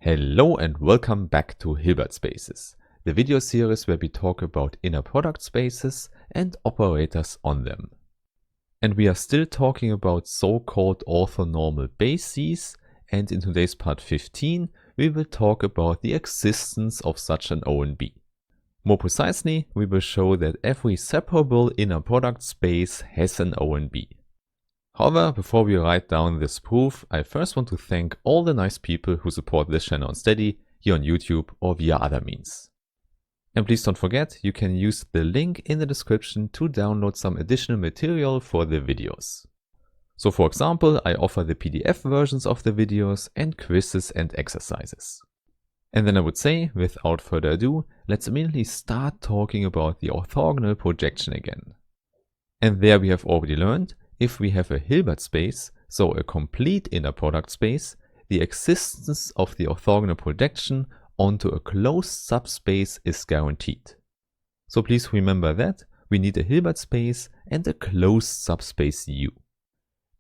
Hello and welcome back to Hilbert Spaces, the video series where we talk about inner product spaces and operators on them. And we are still talking about so-called orthonormal bases, and in today's part 15 we will talk about the existence of such an ONB. More precisely, we will show that every separable inner product space has an ONB. However, before we write down this proof, I first want to thank all the nice people who support this channel on Steady, here on YouTube or via other means. And please don't forget, you can use the link in the description to download some additional material for the videos. So for example, I offer the PDF versions of the videos and quizzes and exercises. And then I would say, without further ado, let's immediately start talking about the orthogonal projection again. And there we have already learned, if we have a Hilbert space, so a complete inner product space, the existence of the orthogonal projection onto a closed subspace is guaranteed. So please remember that we need a Hilbert space and a closed subspace U.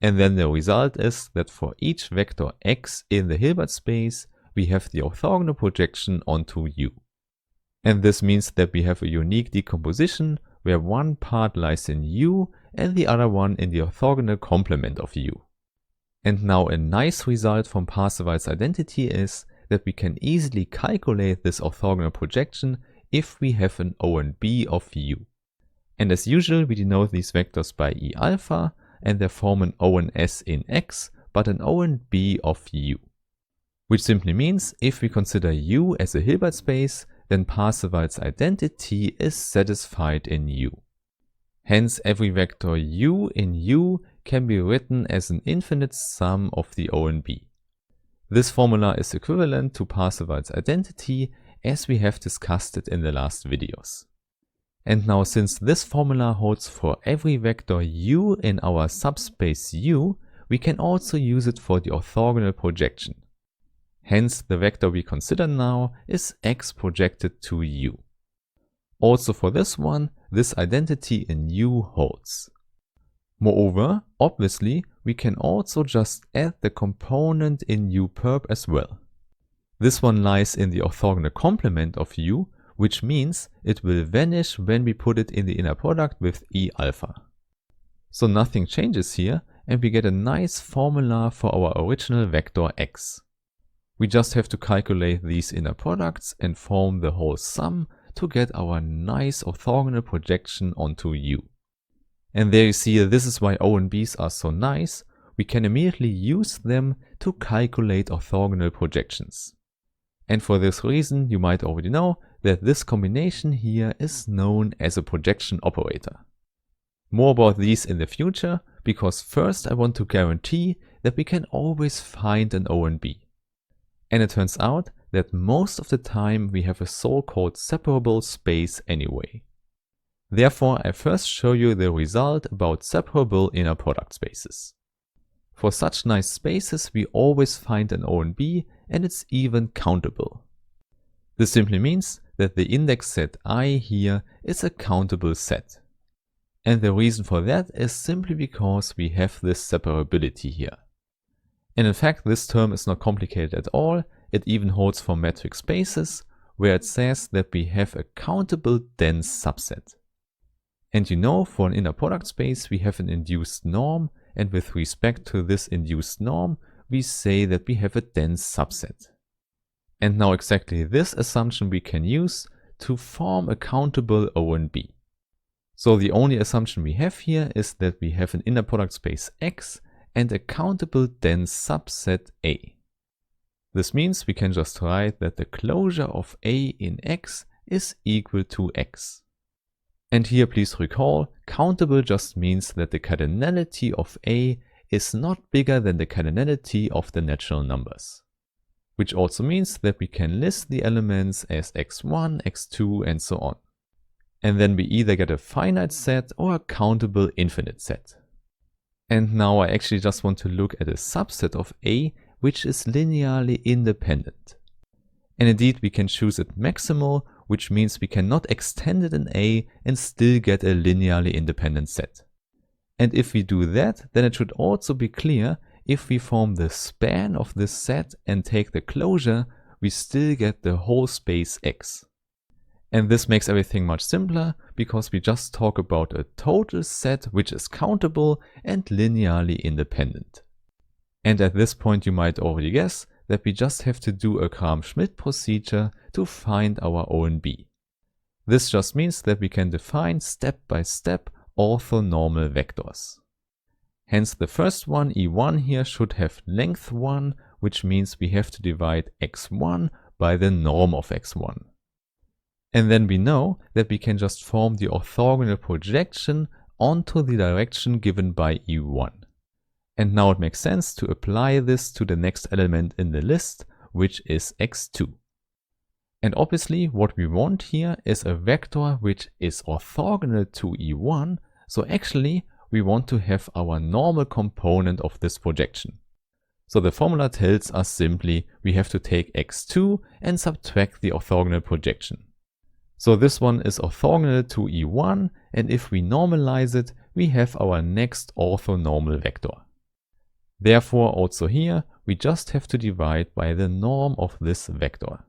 And then the result is that for each vector x in the Hilbert space, we have the orthogonal projection onto U. And this means that we have a unique decomposition where one part lies in U and the other one in the orthogonal complement of U. And now a nice result from Parseval's identity is that we can easily calculate this orthogonal projection if we have an ONB of U. And as usual, we denote these vectors by E alpha, and they form an ONS in X, but an ONB of U. Which simply means if we consider U as a Hilbert space, then Parseval's identity is satisfied in U. Hence, every vector U in U can be written as an infinite sum of the ONB. This formula is equivalent to Parseval's identity as we have discussed it in the last videos. And now, since this formula holds for every vector U in our subspace U, we can also use it for the orthogonal projection. Hence, the vector we consider now is x projected to U. Also for this one, this identity in U holds. Moreover, obviously, we can also just add the component in U perp as well. This one lies in the orthogonal complement of U, which means it will vanish when we put it in the inner product with E alpha. So nothing changes here, and we get a nice formula for our original vector x. We just have to calculate these inner products and form the whole sum to get our nice orthogonal projection onto U. And there you see, this is why ONBs are so nice. We can immediately use them to calculate orthogonal projections. And for this reason, you might already know that this combination here is known as a projection operator. More about these in the future, because first I want to guarantee that we can always find an ONB. And it turns out that most of the time we have a so-called separable space anyway. Therefore, I first show you the result about separable inner product spaces. For such nice spaces, we always find an ONB, and it's even countable. This simply means that the index set I here is a countable set. And the reason for that is simply because we have this separability here. And in fact, this term is not complicated at all. It even holds for metric spaces, where it says that we have a countable dense subset. And you know, for an inner product space, we have an induced norm, and with respect to this induced norm, we say that we have a dense subset. And now exactly this assumption we can use to form a countable ONB. So the only assumption we have here is that we have an inner product space X and a countable dense subset A. This means we can just write that the closure of A in X is equal to X. And here please recall, countable just means that the cardinality of A is not bigger than the cardinality of the natural numbers. Which also means that we can list the elements as x1, x2 and so on. And then we either get a finite set or a countable infinite set. And now I actually just want to look at a subset of A which is linearly independent. And indeed we can choose it maximal, which means we cannot extend it in A and still get a linearly independent set. And if we do that, then it should also be clear if we form the span of this set and take the closure, we still get the whole space X. And this makes everything much simpler because we just talk about a total set which is countable and linearly independent. And at this point you might already guess that we just have to do a Gram-Schmidt procedure to find our ONB. This just means that we can define step by step orthonormal vectors. Hence the first one, E1 here, should have length 1, which means we have to divide x1 by the norm of x1. And then we know that we can just form the orthogonal projection onto the direction given by E1. And now it makes sense to apply this to the next element in the list, which is x2. And obviously what we want here is a vector which is orthogonal to E1, so actually we want to have our normal component of this projection. So the formula tells us simply we have to take x2 and subtract the orthogonal projection. So this one is orthogonal to E1, and if we normalize it, we have our next orthonormal vector. Therefore also here, we just have to divide by the norm of this vector.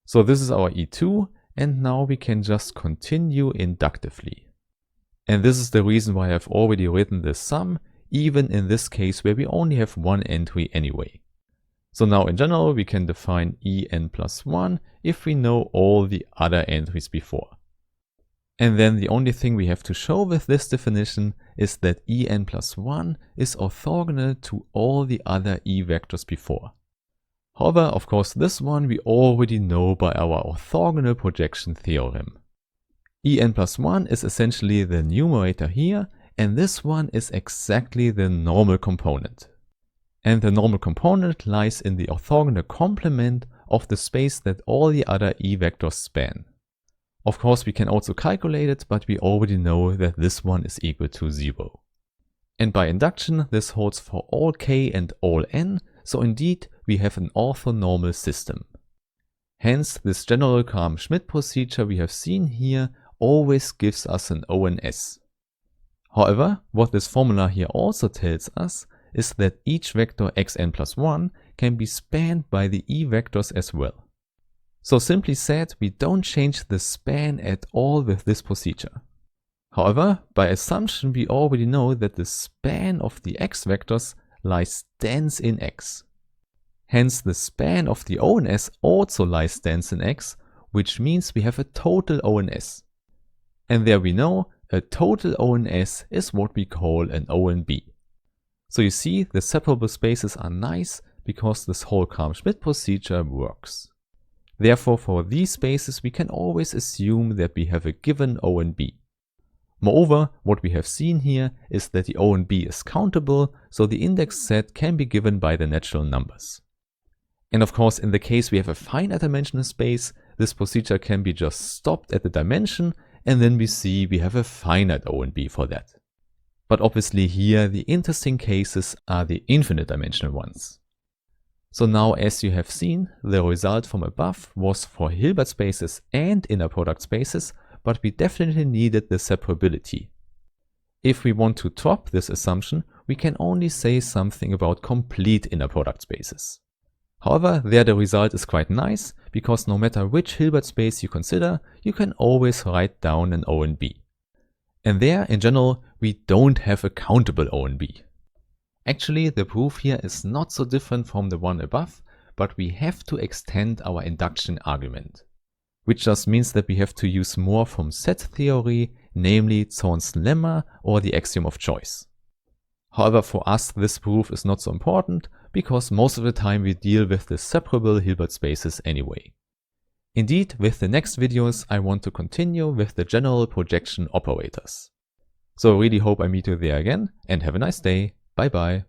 So this is our E2, and now we can just continue inductively. And this is the reason why I've already written the sum, even in this case where we only have one entry anyway. So now in general we can define En plus 1 if we know all the other entries before. And then the only thing we have to show with this definition is that En plus 1 is orthogonal to all the other E vectors before. However, of course this one we already know by our orthogonal projection theorem. En plus 1 is essentially the numerator here, and this one is exactly the normal component. And the normal component lies in the orthogonal complement of the space that all the other E vectors span. Of course we can also calculate it, but we already know that this one is equal to 0. And by induction this holds for all k and all n, so indeed we have an orthonormal system. Hence this general Gram-Schmidt procedure we have seen here always gives us an ONS. However, what this formula here also tells us is that each vector xn plus 1 can be spanned by the E vectors as well. So simply said, we don't change the span at all with this procedure. However, by assumption we already know that the span of the x vectors lies dense in x. Hence the span of the ONS also lies dense in x, which means we have a total ONS. And there we know a total ONS is what we call an ONB. So you see, the separable spaces are nice because this whole Gram-Schmidt procedure works. Therefore, for these spaces we can always assume that we have a given ONB. Moreover, what we have seen here is that the ONB is countable, so the index set can be given by the natural numbers. And of course, in the case we have a finite dimensional space, this procedure can be just stopped at the dimension, and then we see we have a finite ONB for that. But obviously here the interesting cases are the infinite dimensional ones. So now, as you have seen, the result from above was for Hilbert spaces and inner product spaces, but we definitely needed the separability. If we want to drop this assumption, we can only say something about complete inner product spaces. However, there the result is quite nice, because no matter which Hilbert space you consider, you can always write down an ONB. And there, in general, we don't have a countable ONB. Actually, the proof here is not so different from the one above, but we have to extend our induction argument. Which just means that we have to use more from set theory, namely Zorn's lemma or the axiom of choice. However, for us this proof is not so important, because most of the time we deal with the separable Hilbert spaces anyway. Indeed, with the next videos I want to continue with the general projection operators. So I really hope I meet you there again, and have a nice day. Bye bye.